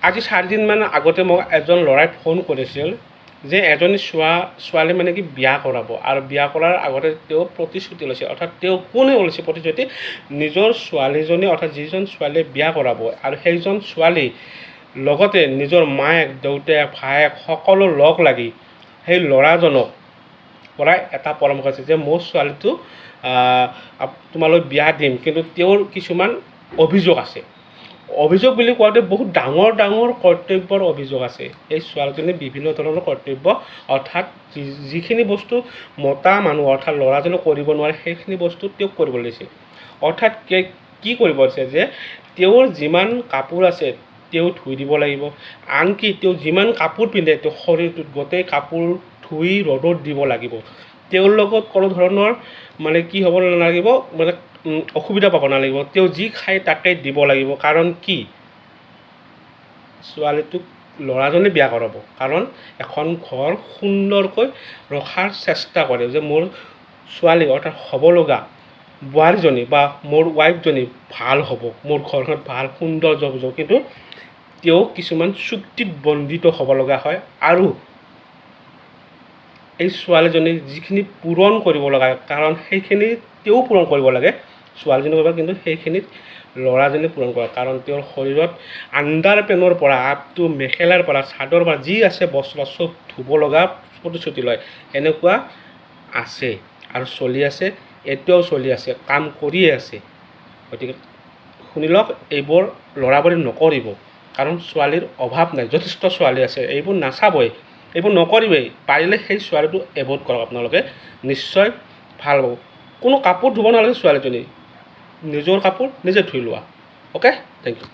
আজি 4 দিনমান আগতে মোক এজন ল'ৰাই ফোন কৰিছিল যে এজনী ছোৱালী মানে কি বিয়া কৰাব আৰু বিয়া কৰাৰ আগতে তেওঁ প্ৰতিশ্ৰুতি লৈছে, অৰ্থাৎ তেওঁ কোনে লৈছে প্ৰতিশ্ৰুতি, নিজৰ ছোৱালীজনী অৰ্থাৎ যিজন ছোৱালীয়ে বিয়া কৰাব আৰু সেইজন ছোৱালী লগতে নিজৰ মায়েক দেউতাক ভায়েক সকলো লগ লাগি সেই ল'ৰাজনক পৰা এটা পৰামৰ্শ আছে যে মোৰ ছোৱালীটো তোমালৈ বিয়া দিম, কিন্তু তেওঁৰ কিছুমান অভিযোগ আছে। অভিযোগ বুলি কোৱাতে বহুত ডাঙৰ ডাঙৰ কৰ্তব্যৰ অভিযোগ আছে। এই ছোৱালীজনী বিভিন্ন ধৰণৰ কৰ্তব্য, অৰ্থাৎ যিখিনি বস্তু মতা মানুহ অৰ্থাৎ ল'ৰাজনে কৰিব নোৱাৰে সেইখিনি বস্তু তেওঁক কৰিব লাগিছে। অৰ্থাৎ কি কৰিব আছে যে তেওঁৰ যিমান কাপোৰ আছে তেওঁ ধুই দিব লাগিব, আনকি তেওঁ যিমান কাপোৰ পিন্ধে তেওঁ শৰীৰটোত গোটেই কাপোৰ ধুই ৰ'দত দিব লাগিব। তেওঁৰ লগত কোনো ধৰণৰ মানে কি হ'ব নালাগিব, মানে অসুবিধা পাব নালাগিব। তেওঁ যি খায় তাকে দিব লাগিব। কাৰণ কি, ছোৱালীটোক ল'ৰাজনে বিয়া কৰাব, কাৰণ এখন ঘৰ সুন্দৰকৈ ৰখাৰ চেষ্টা কৰে যে মোৰ ছোৱালী অৰ্থাৎ হ'ব লগা বোৱাৰীজনী বা মোৰ ৱাইফজনী ভাল হ'ব, মোৰ ঘৰখন ভাল সৌন্দৰ্য হ'ব। কিন্তু তেওঁ কিছুমান চুক্তিত বন্ধিত হ'ব লগা হয় আৰু এই ছোৱালীজনী যিখিনি পূৰণ কৰিব লগা, কাৰণ সেইখিনি তেওঁ পূৰণ কৰিব লাগে, ছোৱালীজনী কৰিব, কিন্তু সেইখিনিত ল'ৰাজনে পূৰণ কৰে। কাৰণ তেওঁৰ শৰীৰত আণ্ডাৰ পেনৰ পৰা আপ টু মেখেলাৰ পৰা চাদৰ পৰা যি আছে বস্ত্ৰ চব ধুব লগা প্ৰতিশ্ৰুতি লয়। এনেকুৱা আছে আৰু চলি আছে, এতিয়াও চলি আছে, কাম কৰিয়ে আছে। গতিকে শুনি লওক, এইবোৰ ল'ৰাবোৰে নকৰিব, কাৰণ ছোৱালীৰ অভাৱ নাই, যথেষ্ট ছোৱালী আছে, এইবোৰ নাচাবই, এইবোৰ নকৰিবেই। পাৰিলে সেই ছোৱালীটো এভইড কৰক, আপোনালোকে নিশ্চয় ভাল হ'ব। কোনো কাপোৰ ধুব নালাগে ছোৱালীজনী, নিজৰ কাপোৰ নিজে ধুই লোৱা। Okay, thank U.